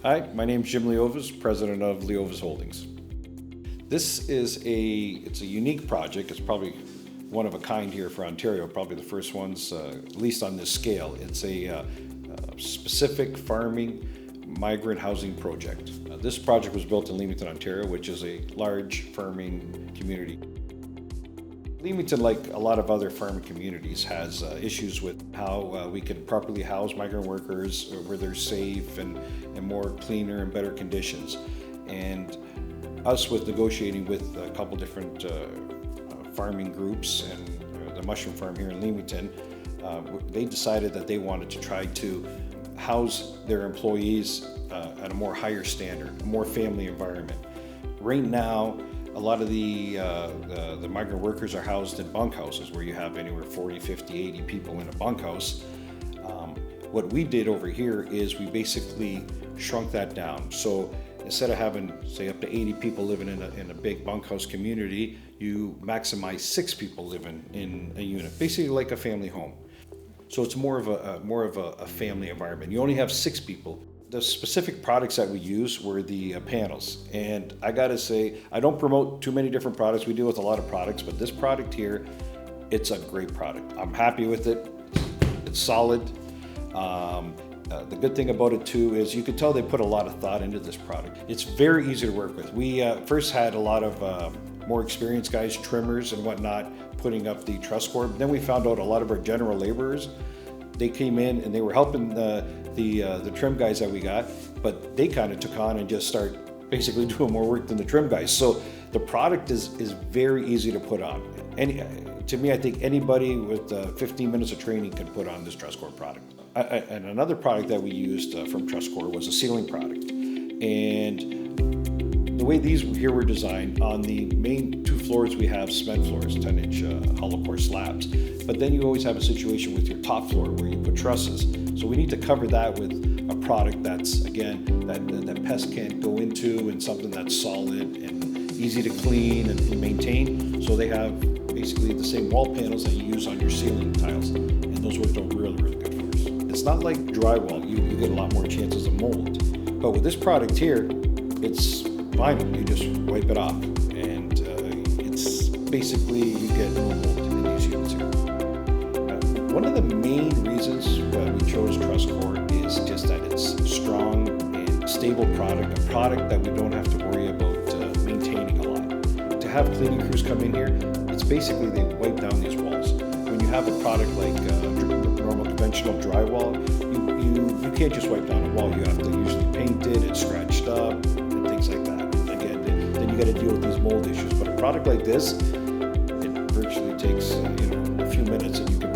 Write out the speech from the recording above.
Hi, my name is Jim Liovas, president of Liovas Holdings. This is it's a unique project. It's probably one of a kind here for Ontario, probably the first ones, at least on this scale. It's a specific farming migrant housing project. This project was built in Leamington, Ontario, which is a large farming community. Leamington, like a lot of other farming communities, has issues with how we can properly house migrant workers, where they're safe and more cleaner and better conditions. And us with negotiating with a couple different farming groups and the mushroom farm here in Leamington, they decided that they wanted to try to house their employees at a more higher standard, a more family environment. Right now, a lot of the migrant workers are housed in bunkhouses where you have anywhere 40, 50, 80 people in a bunkhouse. What we did over here is we basically shrunk that down. So instead of having, say, up to 80 people living in a big bunkhouse community, you maximize 6 people living in a unit, basically like a family home. So it's more of a family environment. You only have 6 people. The specific products that we use were the panels. And I gotta say, I don't promote too many different products. We deal with a lot of products, but this product here, it's a great product. I'm happy with it. It's solid. The good thing about it too is you can tell they put a lot of thought into this product. It's very easy to work with. We first had a lot of more experienced guys, trimmers and whatnot, putting up the Trusscore. Then we found out a lot of our general laborers, they came in and they were helping the trim guys that we got, but they kind of took on and just start basically doing more work than the trim guys. So the product is very easy to put on. To me, I think anybody with 15 minutes of training can put on this Trusscore product. And another product that we used from Trusscore was a ceiling product. And the way these here were designed, on the main 2 floors we have cement floors, 10-inch hollow core slabs. But then you always have a situation with your top floor where you put trusses. So we need to cover that with a product that's, again, that pests can't go into, and something that's solid and easy to clean and maintain. So they have basically the same wall panels that you use on your ceiling tiles. And those worked out really, really good for us. It's not like drywall. You get a lot more chances of mold. But with this product here, it's vinyl. You just wipe it off. And it's basically, you get no mold in these units here. One of the main reasons we chose Trusscore is just that it's strong and stable product, a product that we don't have to worry about maintaining a lot. To have cleaning crews come in here, it's basically they wipe down these walls. When you have a product like normal conventional drywall, you can't just wipe down a wall. You have to usually paint it, it's scratched up, and things like that. Again, then you got to deal with these mold issues. But a product like this, it virtually takes a few minutes, and you can